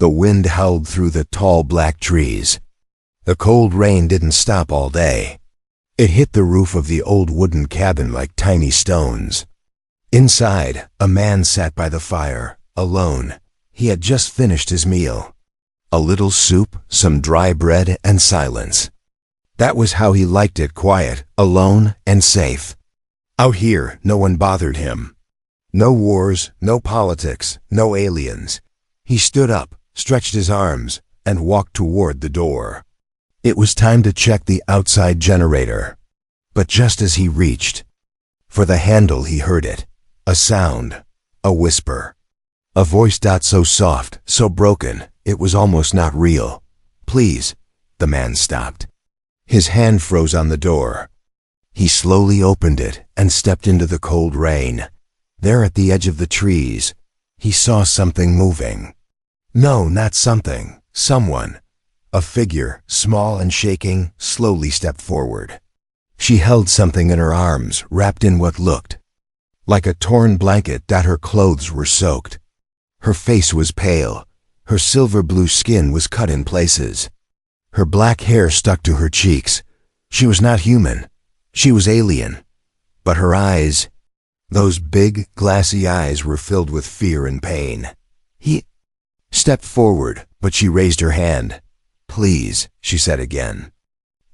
The wind howled through the tall black trees. The cold rain didn't stop all day. It hit the roof of the old wooden cabin like tiny stones. Inside, a man sat by the fire, alone. He had just finished his meal. A little soup, some dry bread, and silence. That was how he liked it, quiet, alone, and safe. Out here, no one bothered him. No wars, no politics, no aliens. He stood up, stretched his arms, and walked toward the door. It was time to check the outside generator. But just as he reached for the handle, he heard it. A sound. A whisper. A voice so soft, so broken, it was almost not real. "Please." The man stopped. His hand froze on the door. He slowly opened it and stepped into the cold rain. There at the edge of the trees, he saw something moving. No, not something. Someone. A figure, small and shaking, slowly stepped forward. She held something in her arms, wrapped in what looked like a torn blanket that her clothes were soaked. Her face was pale. Her silver blue skin was cut in places. Her black hair stuck to her cheeks. She was not human. She was alien. But her eyes, those big, glassy eyes, were filled with fear and pain. He stepped forward, but she raised her hand. "Please," she said again.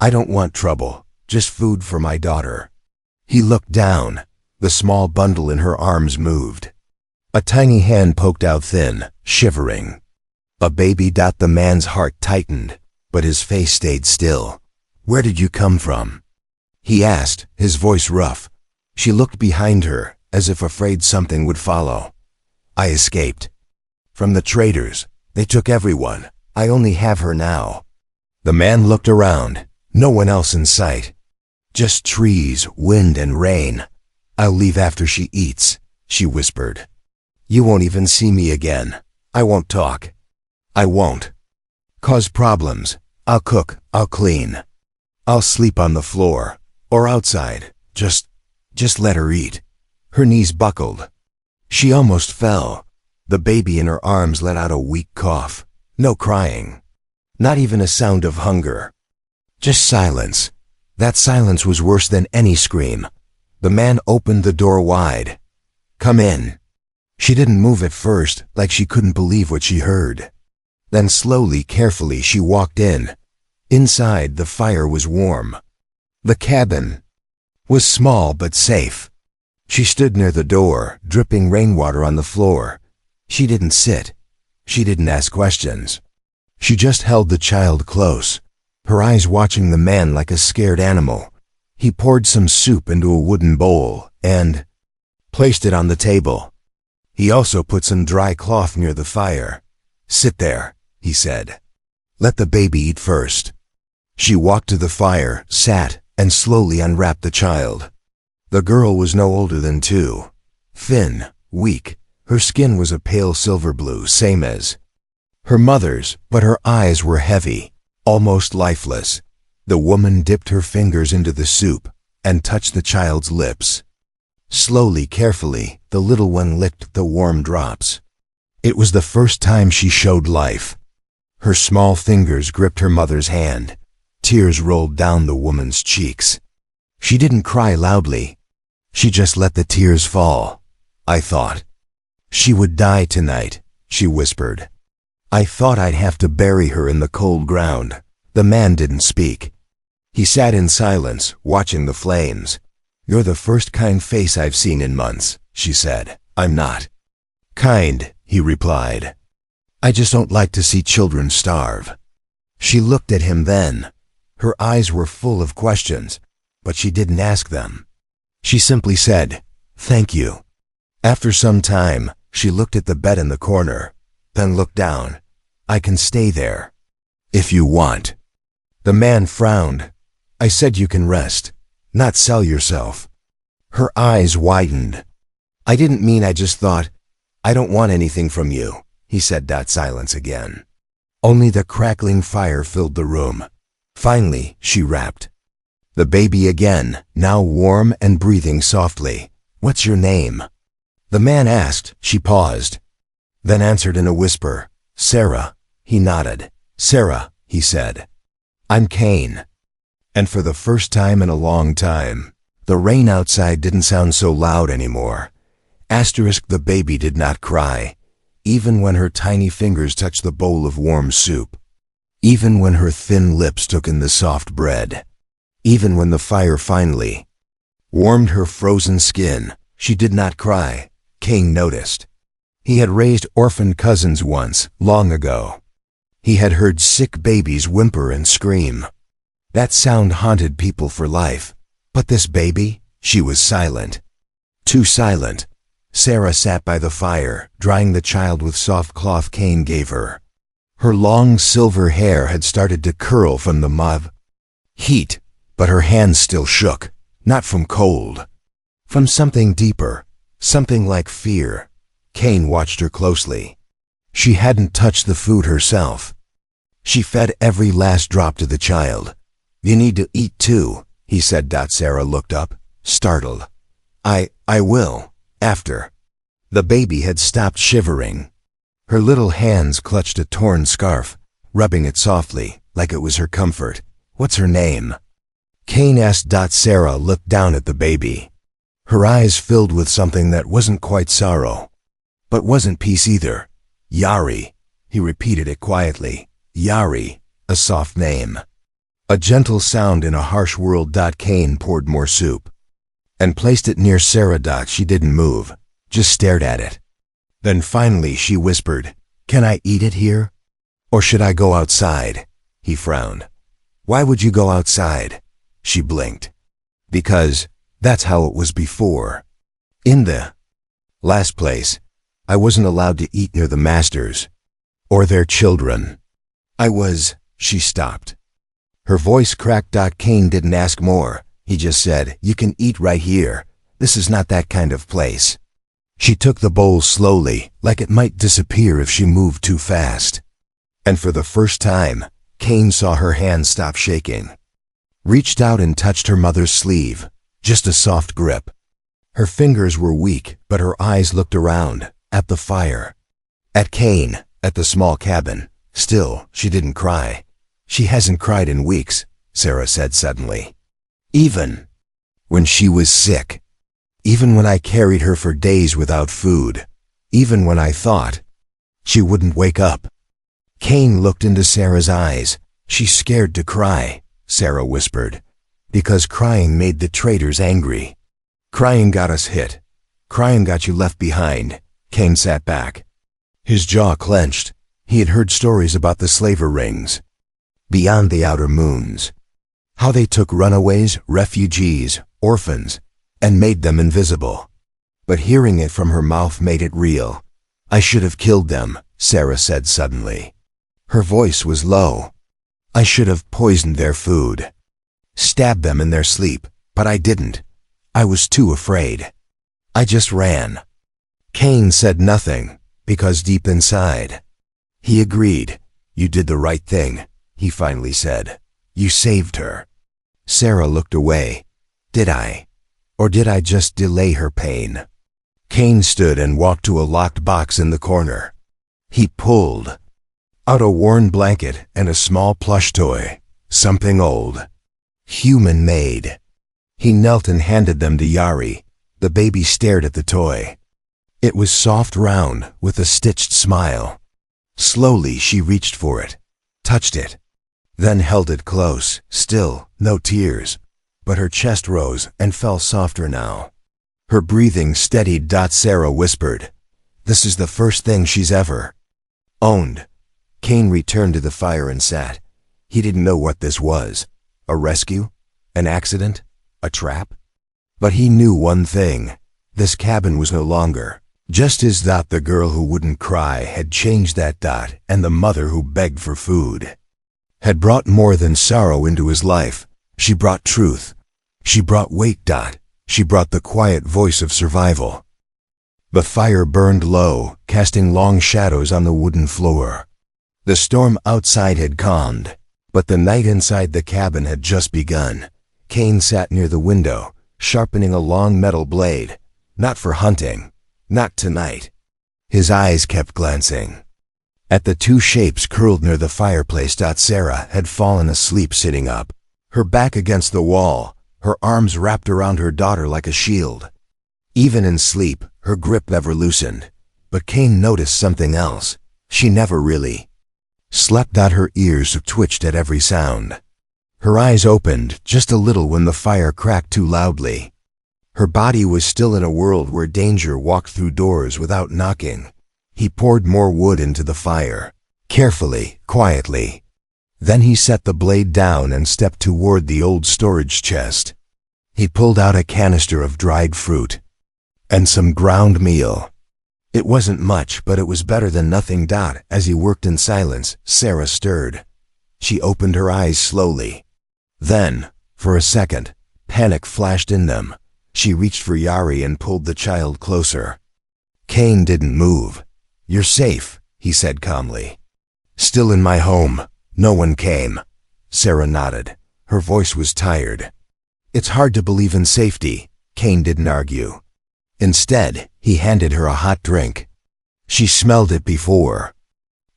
"I don't want trouble, just food for my daughter." He looked down. The small bundle in her arms moved. A tiny hand poked out thin, shivering. A baby. The man's heart tightened, but his face stayed still. "Where did you come from?" he asked, his voice rough. She looked behind her, as if afraid something would follow. "I escaped. From the traders. They took everyone. I only have her now." The man looked around. No one else in sight. Just trees, wind, and rain. "I'll leave after she eats," she whispered. "You won't even see me again. I won't talk. I won't cause problems. I'll cook, I'll clean. I'll sleep on the floor, or outside. Just let her eat." Her knees buckled. She almost fell. The baby in her arms let out a weak cough. No crying. Not even a sound of hunger. Just silence. That silence was worse than any scream. The man opened the door wide. "Come in." She didn't move at first, like she couldn't believe what she heard. Then slowly, carefully, she walked in. Inside, the fire was warm. The cabin was small but safe. She stood near the door, dripping rainwater on the floor. She didn't sit. She didn't ask questions. She just held the child close, her eyes watching the man like a scared animal. He poured some soup into a wooden bowl and placed it on the table. He also put some dry cloth near the fire. "Sit there," he said. "Let the baby eat first." She walked to the fire, sat, and slowly unwrapped the child. The girl was no older than 2. Thin, weak. Her skin was a pale silver blue, same as her mother's, but her eyes were heavy, almost lifeless. The woman dipped her fingers into the soup and touched the child's lips. Slowly, carefully, the little one licked the warm drops. It was the first time she showed life. Her small fingers gripped her mother's hand. Tears rolled down the woman's cheeks. She didn't cry loudly. She just let the tears fall. "I thought she would die tonight," she whispered. "I thought I'd have to bury her in the cold ground." The man didn't speak. He sat in silence, watching the flames. "You're the first kind face I've seen in months," she said. "I'm not kind," he replied. "I just don't like to see children starve." She looked at him then. Her eyes were full of questions, but she didn't ask them. She simply said, "Thank you." After some time, she looked at the bed in the corner, then looked down. "I can stay there, if you want." The man frowned. "I said you can rest, not sell yourself." Her eyes widened. "I didn't mean, I just thought, I don't want anything from you," he said. Silence again. Only the crackling fire filled the room. Finally, she rapped. The baby again, now warm and breathing softly. "What's your name?" The man asked. She paused, then answered in a whisper, "Sarah." He nodded. "Sarah," he said. "I'm Cain." And for the first time in a long time, the rain outside didn't sound so loud anymore. The baby did not cry, even when her tiny fingers touched the bowl of warm soup, even when her thin lips took in the soft bread, even when the fire finally warmed her frozen skin. She did not cry, Cain noticed. He had raised orphan cousins once, long ago. He had heard sick babies whimper and scream. That sound haunted people for life. But this baby? She was silent. Too silent. Sarah sat by the fire, drying the child with soft cloth Cain gave her. Her long silver hair had started to curl from the mauve heat, but her hands still shook, not from cold. From something deeper, something like fear. Cain watched her closely. She hadn't touched the food herself. She fed every last drop to the child. "You need to eat too," he said. Sarah looked up, startled. I will, after." The baby had stopped shivering. Her little hands clutched a torn scarf, rubbing it softly, like it was her comfort. "What's her name?" Cain asked. Sarah looked down at the baby. Her eyes filled with something that wasn't quite sorrow, but wasn't peace either. "Yari," he repeated it quietly. "Yari, a soft name. A gentle sound in a harsh world." Cain poured more soup and placed it near Sarah. She didn't move, just stared at it. Then finally she whispered, "Can I eat it here? Or should I go outside?" He frowned. "Why would you go outside?" She blinked. "Because that's how it was before. In the last place, I wasn't allowed to eat near the masters or their children. She stopped. Her voice cracked. Cain didn't ask more. He just said, "You can eat right here. This is not that kind of place." She took the bowl slowly, like it might disappear if she moved too fast. And for the first time, Cain saw her hand stop shaking. Reached out and touched her mother's sleeve, just a soft grip. Her fingers were weak, but her eyes looked around, at the fire, at Cain, at the small cabin. Still, she didn't cry. "She hasn't cried in weeks," Sarah said suddenly. "Even when she was sick. Even when I carried her for days without food. Even when I thought she wouldn't wake up." Cain looked into Sarah's eyes. "She's scared to cry," Sarah whispered, "because crying made the traitors angry. Crying got us hit. Crying got you left behind." Cain sat back. His jaw clenched. He had heard stories about the slaver rings beyond the outer moons. How they took runaways, refugees, orphans, and made them invisible. But hearing it from her mouth made it real. "I should have killed them," Sarah said suddenly. Her voice was low. "I should have poisoned their food. Stabbed them in their sleep, but I didn't. I was too afraid. I just ran." Cain said nothing, because deep inside, he agreed. "You did the right thing," he finally said. "You saved her." Sarah looked away. "Did I? Or did I just delay her pain?" Cain stood and walked to a locked box in the corner. He pulled out a worn blanket and a small plush toy, something old, human-made. He knelt and handed them to Yari. The baby stared at the toy. It was soft, round, with a stitched smile. Slowly she reached for it, touched it, then held it close. Still, no tears, but her chest rose and fell softer now. Her breathing steadied. Sarah whispered, "This is the first thing she's ever owned." Cain returned to the fire and sat. He didn't know what this was. A rescue? An accident? A trap? But he knew one thing. This cabin was no longer just his. The girl who wouldn't cry had changed that. And the mother who begged for food had brought more than sorrow into his life. She brought truth. She brought weight. She brought the quiet voice of survival. The fire burned low, casting long shadows on the wooden floor. The storm outside had calmed, but the night inside the cabin had just begun. Cain sat near the window, sharpening a long metal blade. Not for hunting. Not tonight. His eyes kept glancing At the two shapes curled near the fireplace, Sarah had fallen asleep sitting up, her back against the wall, her arms wrapped around her daughter like a shield. Even in sleep, her grip never loosened. But Cain noticed something else. She never really slept. Her ears twitched at every sound. Her eyes opened just a little when the fire cracked too loudly. Her body was still in a world where danger walked through doors without knocking. He poured more wood into the fire, carefully, quietly. Then he set the blade down and stepped toward the old storage chest. He pulled out a canister of dried fruit and some ground meal. It wasn't much, but it was better than nothing. As he worked in silence, Sarah stirred. She opened her eyes slowly. Then, for a second, panic flashed in them. She reached for Yari and pulled the child closer. Cain didn't move. "You're safe," he said calmly. "Still in my home. No one came." Sarah nodded. Her voice was tired. "It's hard to believe in safety." Cain didn't argue. Instead, he handed her a hot drink. She smelled it before.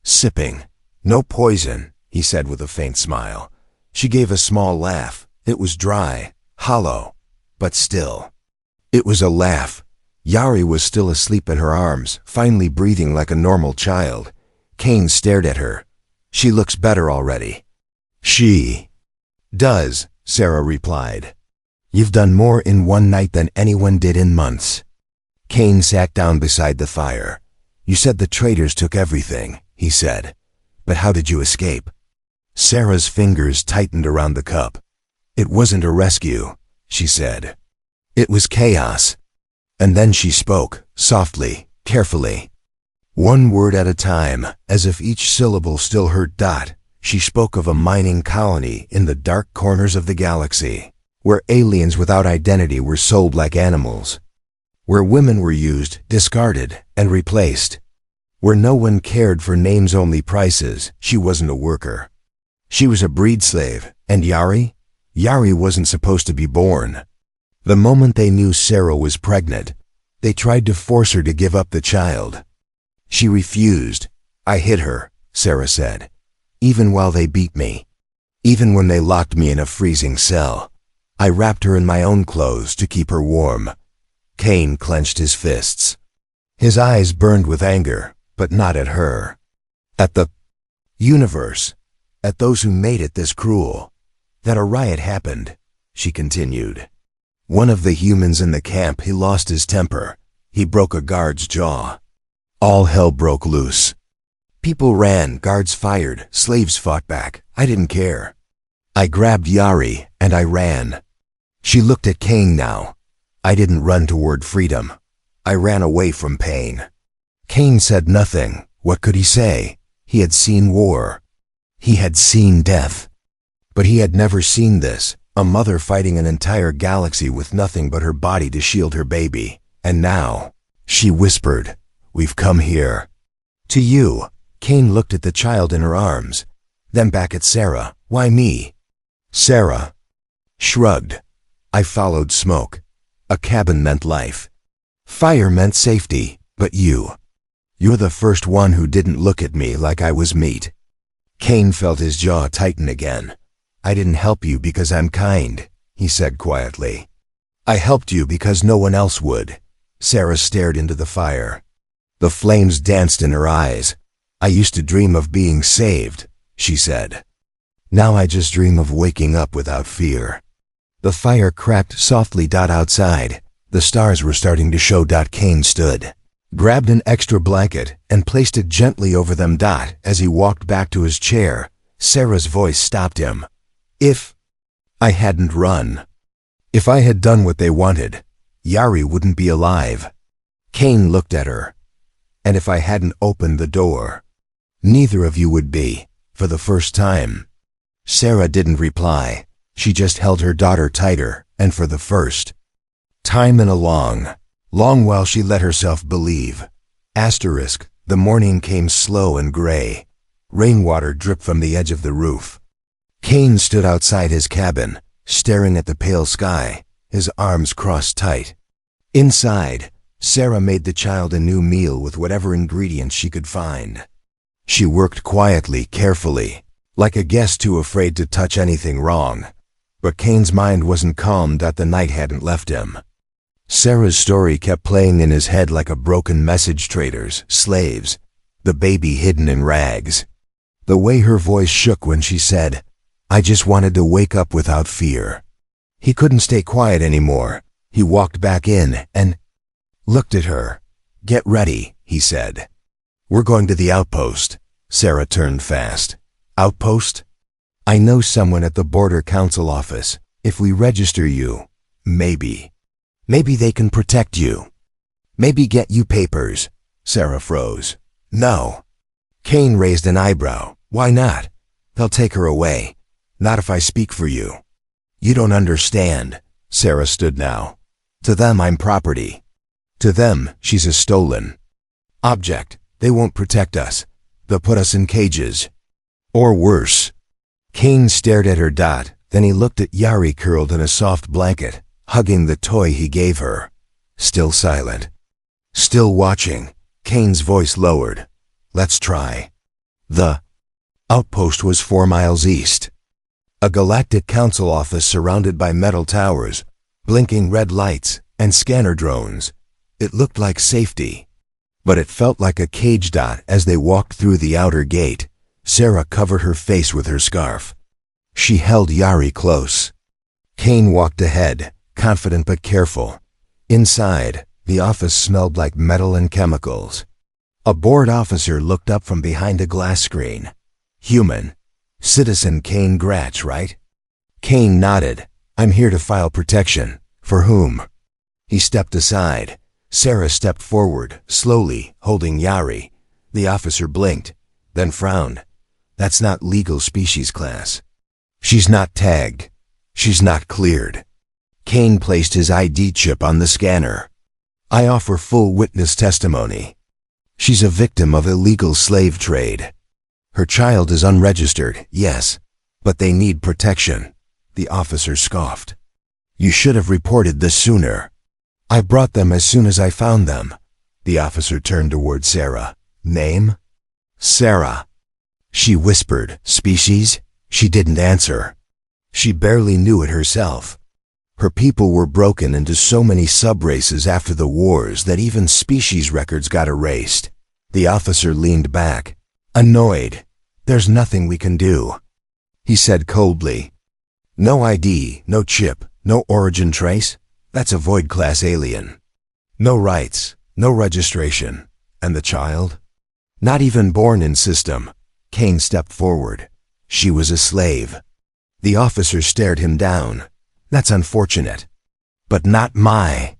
Sipping. "No poison," he said with a faint smile. She gave a small laugh. It was dry, hollow, but still. It was a laugh. Yari was still asleep in her arms, finally breathing like a normal child. Cain stared at her. "She looks better already." "She does," Sarah replied. "You've done more in one night than anyone did in months." Cain sat down beside the fire. "You said the traitors took everything," he said. "But how did you escape?" Sarah's fingers tightened around the cup. "It wasn't a rescue," she said. "It was chaos." And then she spoke, softly, carefully. One word at a time, as if each syllable still hurt. She spoke of a mining colony in the dark corners of the galaxy, where aliens without identity were sold like animals, where women were used, discarded, and replaced, where no one cared for names, only prices. She wasn't a worker. She was a breed slave. And Yari? Yari wasn't supposed to be born. The moment they knew Sarah was pregnant, they tried to force her to give up the child. She refused. "I hid her," Sarah said, "even while they beat me. Even when they locked me in a freezing cell. I wrapped her in my own clothes to keep her warm." Cain clenched his fists. His eyes burned with anger, but not at her. At the universe. At those who made it this cruel. "That a riot happened," she continued. "One of the humans in the camp, he lost his temper. He broke a guard's jaw. All hell broke loose. People ran, guards fired, slaves fought back. I didn't care. I grabbed Yari, and I ran." She looked at Cain now. "I didn't run toward freedom. I ran away from pain." Cain said nothing. What could he say? He had seen war. He had seen death. But he had never seen this. A mother fighting an entire galaxy with nothing but her body to shield her baby. And now, she whispered, "We've come here. To you." Cain looked at the child in her arms, then back at Sarah. "Why me?" Sarah shrugged. "I followed smoke. A cabin meant life. Fire meant safety. But you're the first one who didn't look at me like I was meat." Cain felt his jaw tighten again. "I didn't help you because I'm kind," he said quietly. "I helped you because no one else would." Sarah stared into the fire. The flames danced in her eyes. "I used to dream of being saved," she said. "Now I just dream of waking up without fear." The fire cracked softly. Outside, the stars were starting to show. Cain stood, grabbed an extra blanket, and placed it gently over them. As he walked back to his chair, Sarah's voice stopped him. "If I hadn't run, if I had done what they wanted, Yari wouldn't be alive." Cain looked at her. "And if I hadn't opened the door, neither of you would be, for the first time." Sarah didn't reply. She just held her daughter tighter, and for the first time in a long while she let herself believe. The morning came slow and gray. Rainwater dripped from the edge of the roof. Cain stood outside his cabin, staring at the pale sky, his arms crossed tight. Inside, Sarah made the child a new meal with whatever ingredients she could find. She worked quietly, carefully, like a guest too afraid to touch anything wrong. But Kane's mind wasn't calm that the night hadn't left him. Sarah's story kept playing in his head like a broken message. Traders, slaves, the baby hidden in rags. The way her voice shook when she said, "I just wanted to wake up without fear." He couldn't stay quiet anymore. He walked back in and looked at her. "Get ready," he said. "We're going to the outpost." Sarah turned fast. "Outpost? I know someone at the Border Council office. If we register you, maybe they can protect you. Maybe get you papers." Sarah froze. "No." Kane raised an eyebrow. "Why not? They'll take her away. Not if I speak for you." "You don't understand." Sarah stood now. "To them, I'm property. To them, she's a stolen object. They won't protect us. They'll put us in cages. Or worse." Kane stared at her. Then he looked at Yari curled in a soft blanket, hugging the toy he gave her. Still silent. Still watching. Kane's voice lowered. "Let's try." The outpost was 4 miles east. A galactic council office surrounded by metal towers, blinking red lights, and scanner drones. It looked like safety, but it felt like a cage. As they walked through the outer gate, Sarah covered her face with her scarf. She held Yari close. Kane walked ahead, confident but careful. Inside, the office smelled like metal and chemicals. A bored officer looked up from behind a glass screen. "Human. Citizen Kane Gratch, right?" Kane nodded. "I'm here to file protection." "For whom?" He stepped aside. Sarah stepped forward, slowly, holding Yari. The officer blinked, then frowned. "That's not legal species class. She's not tagged. She's not cleared." Kane placed his ID chip on the scanner. "I offer full witness testimony. She's a victim of illegal slave trade. Her child is unregistered, yes, but they need protection." The officer scoffed. "You should have reported this sooner." "I brought them as soon as I found them." The officer turned toward Sarah. "Name?" "Sarah." She whispered. "Species?" She didn't answer. She barely knew it herself. Her people were broken into so many subraces after the wars that even species records got erased. The officer leaned back, annoyed. "There's nothing we can do," he said coldly. "No ID, no chip, no origin trace. That's a void-class alien. No rights, no registration. And the child? Not even born in system." Kane stepped forward. "She was a slave." The officer stared him down. "That's unfortunate, but not my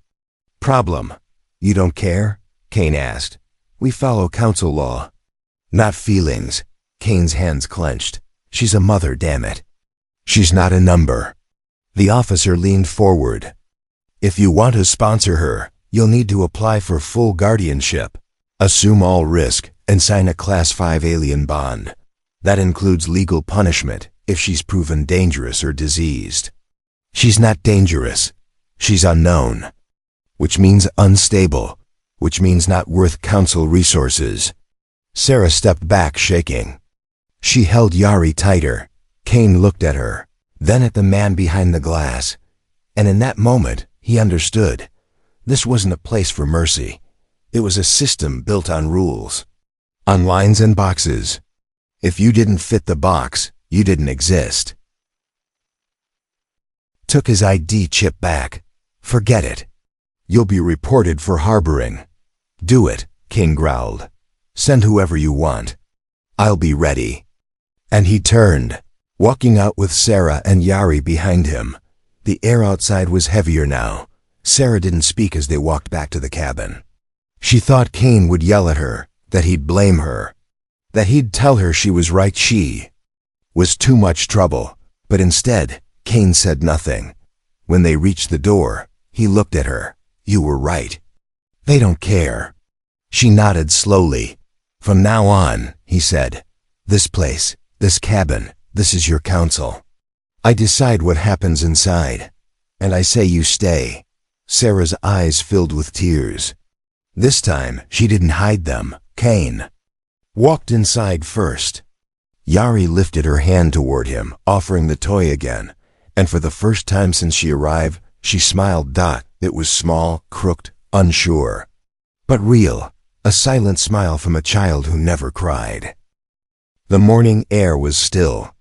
problem." "You don't care?" Kane asked. "We follow council law." "Not feelings." Kane's hands clenched. "She's a mother, damn it. She's not a number." The officer leaned forward. "If you want to sponsor her, you'll need to apply for full guardianship, assume all risk, and sign a Class 5 alien bond. That includes legal punishment if she's proven dangerous or diseased." "She's not dangerous. She's unknown. Which means unstable. Which means not worth council resources." Sarah stepped back, shaking. She held Yari tighter. Kane looked at her, then at the man behind the glass. And in that moment, he understood. This wasn't a place for mercy. It was a system built on rules, on lines and boxes. If you didn't fit the box, you didn't exist. Took his ID chip back. "Forget it. You'll be reported for harboring." "Do it," King growled. "Send whoever you want. I'll be ready." And he turned, walking out with Sarah and Yari behind him. The air outside was heavier now. Sarah didn't speak as they walked back to the cabin. She thought Kane would yell at her, that he'd blame her, that he'd tell her she was right, she was too much trouble. But instead, Kane said nothing. When they reached the door, he looked at her. "You were right. They don't care." She nodded slowly. "From now on," he said, "this place, this cabin, this is your council. I decide what happens inside, and I say you stay." Sarah's eyes filled with tears. This time, she didn't hide them. "Kane, walked inside first. Yari lifted her hand toward him, offering the toy again, and for the first time since she arrived, she smiled. It was small, crooked, unsure, but real, a silent smile from a child who never cried. The morning air was still.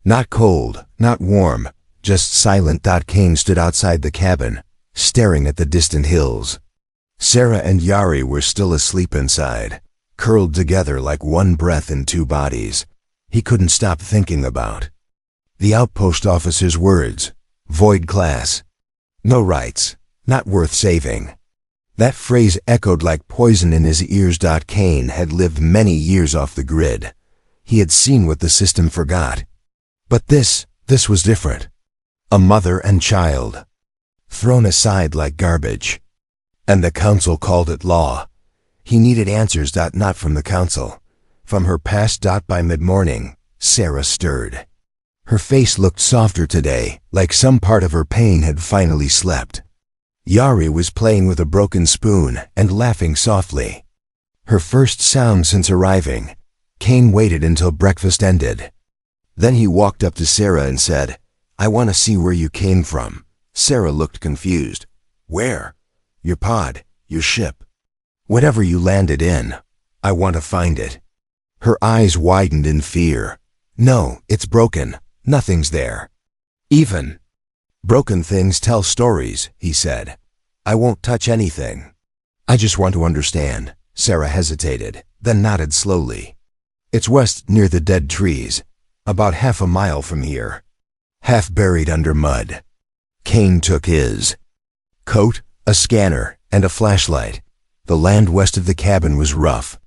Not cold, not warm, just silent. Kane stood outside the cabin, staring at the distant hills. Sarah and Yari were still asleep inside, curled together like one breath in two bodies. He couldn't stop thinking about the outpost officer's words. Void class. No rights. Not worth saving. That phrase echoed like poison in his ears. Kane had lived many years off the grid. He had seen what the system forgot. But this was different. A mother and child, thrown aside like garbage. And the council called it law. He needed answers. Not from the council. From her past. By mid-morning, Sarah stirred. Her face looked softer today, like some part of her pain had finally slept. Yari was playing with a broken spoon and laughing softly. Her first sound since arriving. Kane waited until breakfast ended. Then he walked up to Sarah and said, "I want to see where you came from." Sarah looked confused. "Where?" "Your pod, your ship. Whatever you landed in. I want to find it." Her eyes widened in fear. "No, it's broken. Nothing's there." "Even broken things tell stories," he said. "I won't touch anything. I just want to understand." Sarah hesitated, then nodded slowly. "It's west near the dead trees, about half a mile from here. Half buried under mud." Kane took his coat, a scanner, and a flashlight. The land west of the cabin was rough.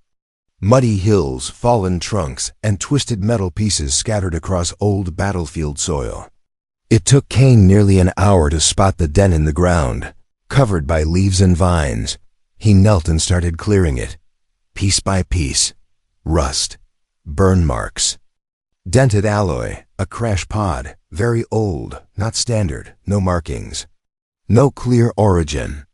Muddy hills, fallen trunks, and twisted metal pieces scattered across old battlefield soil. It took Kane nearly an hour to spot the dent in the ground, covered by leaves and vines. He knelt and started clearing it, piece by piece. Rust, burn marks, dented alloy, a crash pod, very old, not standard, no markings, no clear origin.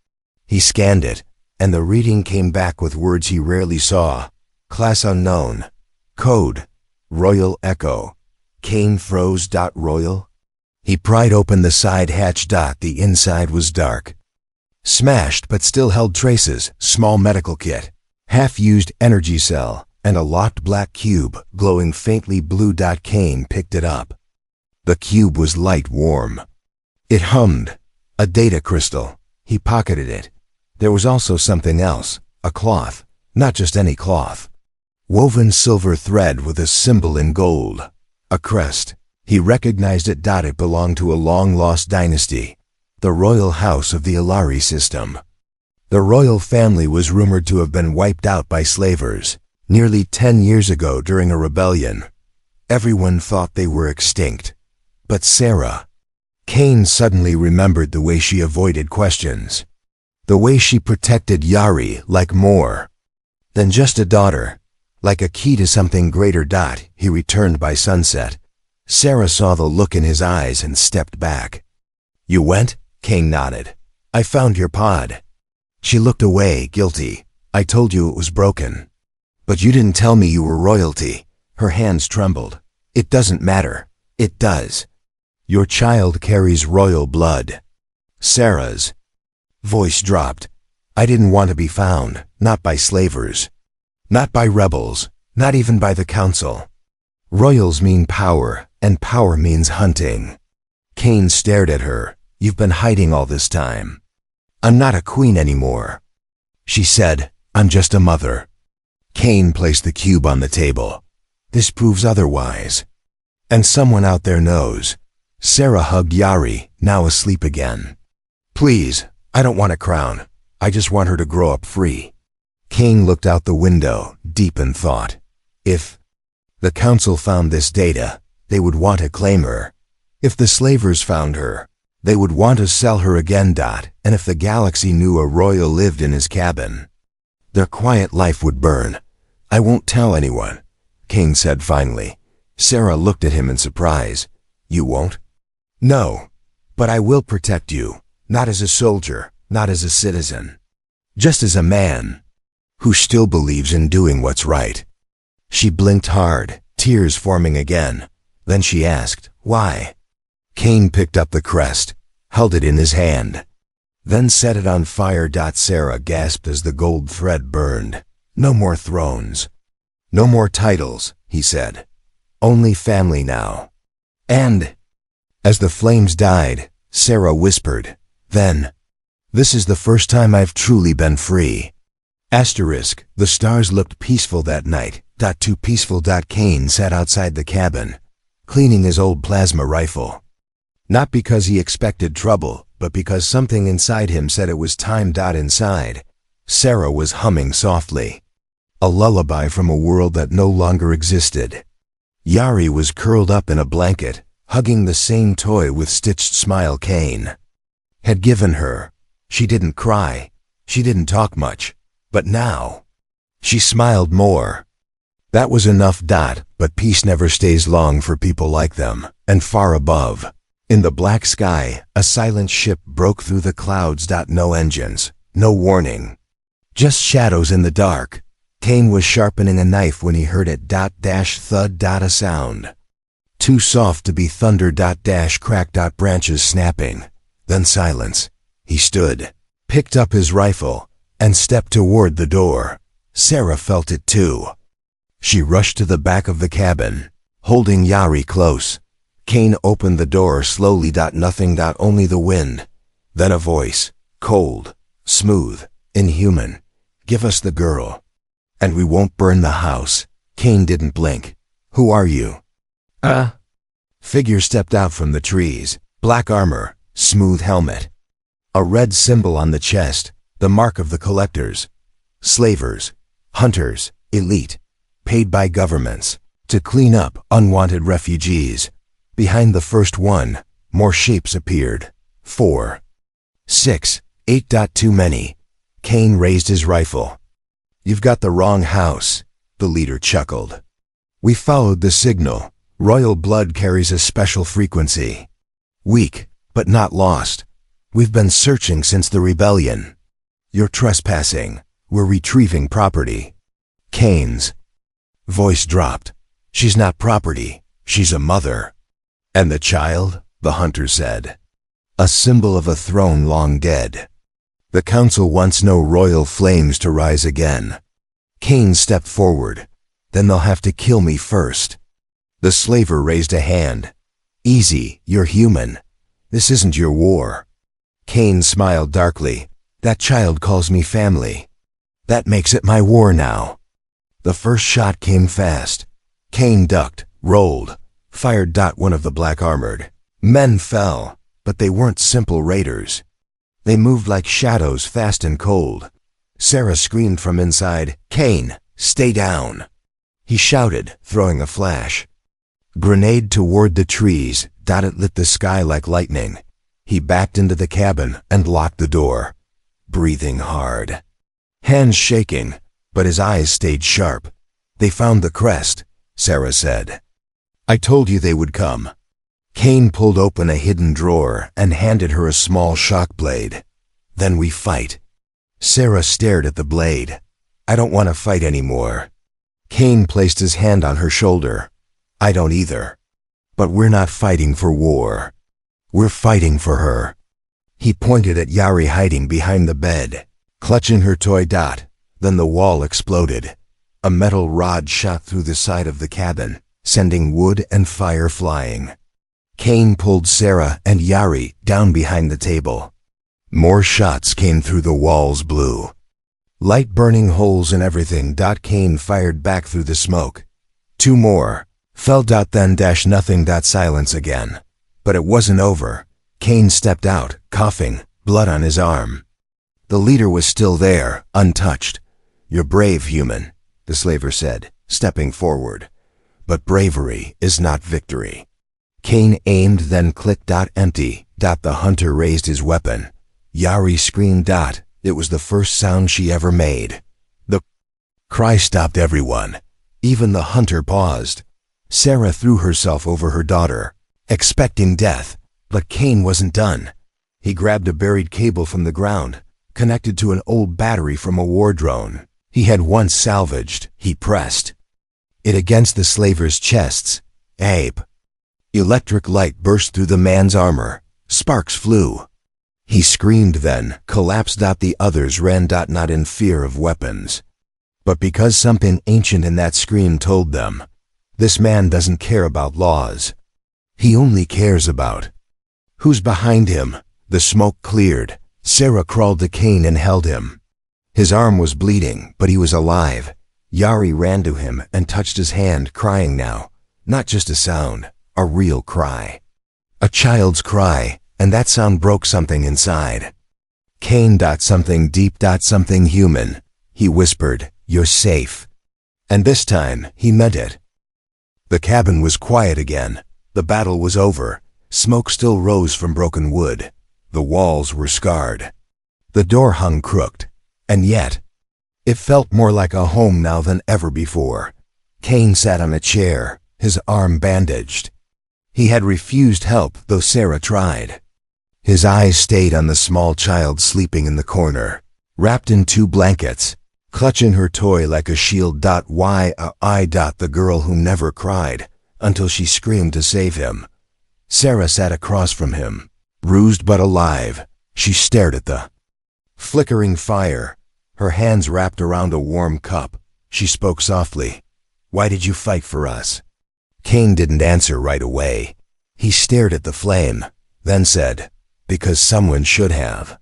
He scanned it, and the reading came back with words he rarely saw. Class unknown. Code, Royal Echo. Kane froze. Royal? He pried open the side hatch. The inside was dark. Smashed but still held traces. Small medical kit, half-used energy cell, and a locked black cube, glowing faintly blue. Kane picked it up. The cube was light warm. It hummed. A data crystal. He pocketed it. There was also something else. A cloth. Not just any cloth. Woven silver thread with a symbol in gold. A crest. He recognized it. It belonged to a long-lost dynasty. The royal house of the Alari system. The royal family was rumored to have been wiped out by slavers nearly 10 years ago during a rebellion. Everyone thought they were extinct. But Sarah. Kane suddenly remembered the way she avoided questions. The way she protected Yari like more than just a daughter. Like a key to something greater. He returned by sunset. Sarah saw the look in his eyes and stepped back. "You went?" Kane nodded. "I found your pod." She looked away, guilty. "I told you it was broken. But you didn't tell me you were royalty." Her hands trembled. "It doesn't matter." "It does. Your child carries royal blood." Sarah's voice dropped. "I didn't want to be found, not by slavers. Not by rebels, not even by the council. Royals mean power, and power means hunting." Kane stared at her. "You've been hiding all this time." "I'm not a queen anymore," she said. "I'm just a mother." Kane placed the cube on the table. "This proves otherwise. And someone out there knows." Sarah hugged Yari, now asleep again. "Please, I don't want a crown. I just want her to grow up free." Kane looked out the window, deep in thought. If the council found this data, they would want to claim her. If the slavers found her, they would want to sell her again. And if the galaxy knew a royal lived in his cabin, their quiet life would burn. "I won't tell anyone," Kane said finally. Sarah looked at him in surprise. "You won't?" "No, but I will protect you, not as a soldier, not as a citizen, just as a man who still believes in doing what's right." She blinked hard, tears forming again. Then she asked, "Why?" Cain picked up the crest, held it in his hand, then set it on fire. Sarah gasped as the gold thread burned. "No more thrones. No more titles," he said. "Only family now." And as the flames died, Sarah whispered, "Then, this is the first time I've truly been free." The stars looked peaceful that night. Too peaceful. Cain sat outside the cabin, cleaning his old plasma rifle. Not because he expected trouble, but because something inside him said it was time. Inside, Sarah was humming softly, a lullaby from a world that no longer existed. Yari was curled up in a blanket, hugging the same toy with stitched smile Cain had given her. She didn't cry, she didn't talk much, but now she smiled more. That was enough. But peace never stays long for people like them. And far above, in the black sky, a silent ship broke through the clouds. No engines, no warning, just shadows in the dark. Cain was sharpening a knife when he heard it. Thud. A sound too soft to be thunder. Crack. Branches snapping. Then silence. He stood, picked up his rifle, and stepped toward the door. Sarah felt it too. She rushed to the back of the cabin, holding Yari close. Cain opened the door slowly. Nothing. Only the wind. Then a voice, cold, smooth, inhuman. "Give us the girl, and we won't burn the house." Cain didn't blink. "Who are you?" Figure stepped out from the trees. Black armor, smooth helmet, a red symbol on the chest, the mark of the collectors. Slavers, hunters, elite, paid by governments to clean up unwanted refugees. Behind the first one, more shapes appeared. 4, 6, 8. Too many. Cain raised his rifle. "You've got the wrong house," the leader chuckled. "We followed the signal. Royal blood carries a special frequency. Weak, but not lost. We've been searching since the rebellion. You're trespassing. We're retrieving property." Cain's voice dropped. "She's not property. She's a mother." "And the child?" the hunter said. "A symbol of a throne long dead. The council wants no royal flames to rise again." Cain stepped forward. "Then they'll have to kill me first." The slaver raised a hand. "Easy, you're human. This isn't your war." Cain smiled darkly. "That child calls me family. That makes it my war now." The first shot came fast. Cain ducked, rolled, fired. One of the black-armored men fell, but they weren't simple raiders. They moved like shadows, fast and cold. Sarah screamed from inside, "Cain, stay down!" He shouted, throwing a flash grenade toward the trees. It lit the sky like lightning. He backed into the cabin and locked the door, breathing hard, hands shaking, but his eyes stayed sharp. "They found the crest," Sarah said. "I told you they would come." Cain pulled open a hidden drawer and handed her a small shock blade. "Then we fight." Sarah stared at the blade. "I don't want to fight anymore." Cain placed his hand on her shoulder. "I don't either. But we're not fighting for war. We're fighting for her." He pointed at Yari hiding behind the bed, clutching her toy. Then the wall exploded. A metal rod shot through the side of the cabin, sending wood and fire flying. Cain pulled Sarah and Yari down behind the table. More shots came through the walls blue, light burning holes in everything. Cain fired back through the smoke. 2 more fell. Then nothing. Silence again. But it wasn't over. Cain stepped out, coughing, blood on his arm. The leader was still there, untouched. "You're brave, human," the slaver said, stepping forward. "But bravery is not victory." Cain aimed, then clicked. Empty. The hunter raised his weapon. Yari screamed. It was the first sound she ever made. The cry stopped everyone. Even the hunter paused. Sarah threw herself over her daughter, expecting death. But Cain wasn't done. He grabbed a buried cable from the ground, connected to an old battery from a war drone he had once salvaged. He pressed. it against the slavers' chests. Ape! Electric light burst through the man's armor. Sparks flew. He screamed, then collapsed. The others ran, not in fear of weapons, but because something ancient in that scream told them, this man doesn't care about laws. He only cares about who's behind him. The smoke cleared. Sarah crawled to Cain and held him. His arm was bleeding, but he was alive. Yari ran to him and touched his hand, crying now. Not just a sound, a real cry. A child's cry, and that sound broke something inside. Cain, something deep, something human. He whispered, "You're safe." And this time, he meant it. The cabin was quiet again. The battle was over. Smoke still rose from broken wood. The walls were scarred. The door hung crooked. And yet, it felt more like a home now than ever before. Cain sat on a chair, his arm bandaged. He had refused help, though Sarah tried. His eyes stayed on the small child sleeping in the corner, wrapped in 2 blankets, clutching her toy like a shield. The girl who never cried until she screamed to save him. Sarah sat across from him, bruised but alive. She stared at the flickering fire, her hands wrapped around a warm cup. She spoke softly. "Why did you fight for us?" Cain didn't answer right away. He stared at the flame, then said, "Because someone should have."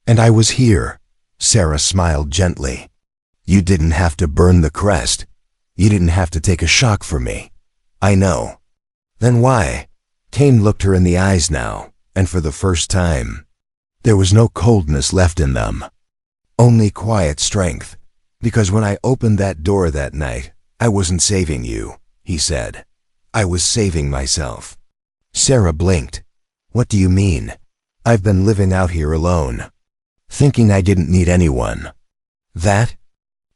"And I was here." Sarah smiled gently. "You didn't have to burn the crest. You didn't have to take a shock for me." "I know." "Then why?" Cain looked her in the eyes now, and for the first time, there was no coldness left in them. Only quiet strength. "Because when I opened that door that night, I wasn't saving you," he said. "I was saving myself." Sarah blinked. "What do you mean?" "I've been living out here alone, thinking I didn't need anyone. That?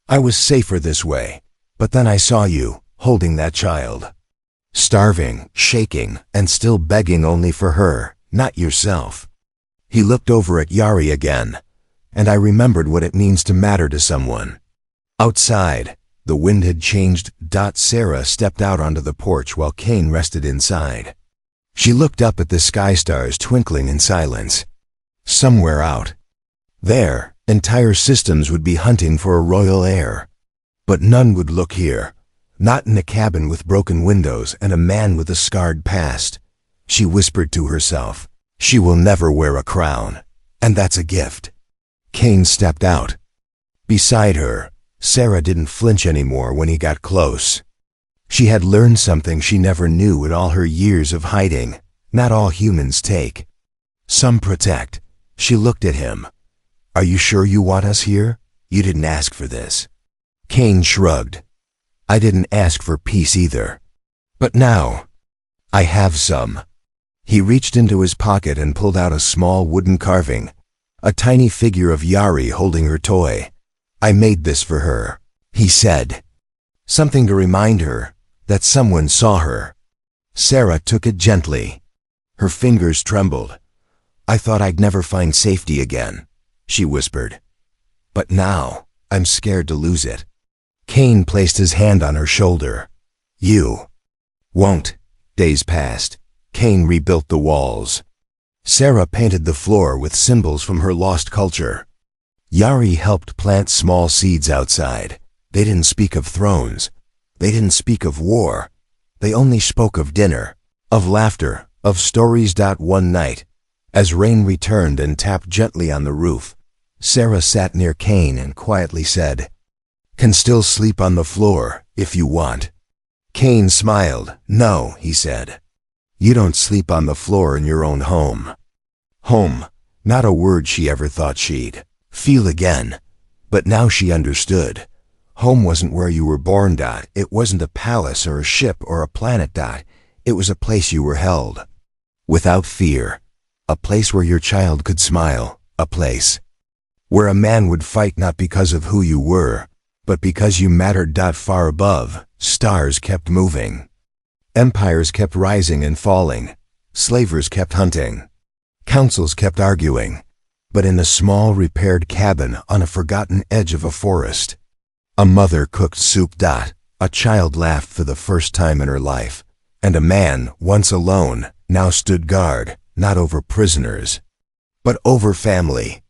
I was safer this way. But then I saw you, holding that child. Starving, shaking, and still begging only for her, not yourself." He looked over at Yari again, and I remembered what it means to matter to someone. Outside, the wind had changed. Sarah stepped out onto the porch while Cain rested inside. She looked up at the sky stars twinkling in silence. Somewhere out there, entire systems would be hunting for a royal heir. But none would look here. Not in a cabin with broken windows and a man with a scarred past. She whispered to herself, "She will never wear a crown, and that's a gift." Cain stepped out. Beside her, Sarah didn't flinch anymore when he got close. She had learned something she never knew in all her years of hiding. Not all humans take. Some protect. She looked at him. "Are you sure you want us here? You didn't ask for this." Cain shrugged. "I didn't ask for peace either. But now, I have some." He reached into his pocket and pulled out a small wooden carving, a tiny figure of Yari holding her toy. "I made this for her," he said. Something to remind her that someone saw her. Sarah took it gently. Her fingers trembled. "I thought I'd never find safety again," she whispered. "But now, I'm scared to lose it." Cain placed his hand on her shoulder. "You won't." Days passed. Cain rebuilt the walls. Sarah painted the floor with symbols from her lost culture. Yari helped plant small seeds outside. They didn't speak of thrones. They didn't speak of war. They only spoke of dinner, of laughter, of stories. One night, as rain returned and tapped gently on the roof, Sarah sat near Cain and quietly said, "Can still sleep on the floor, if you want." Cain smiled. "No," he said. "You don't sleep on the floor in your own home." Home, not a word she ever thought she'd feel again. But now she understood. Home wasn't where you were born. It wasn't a palace or a ship or a planet. It was a place you were held, without fear. A place where your child could smile. A place where a man would fight not because of who you were, but because you mattered. Far above, stars kept moving. Empires kept rising and falling. Slavers kept hunting. Councils kept arguing. But in a small repaired cabin on a forgotten edge of a forest, a mother cooked soup. A child laughed for the first time in her life, and a man, once alone, now stood guard, not over prisoners, but over family.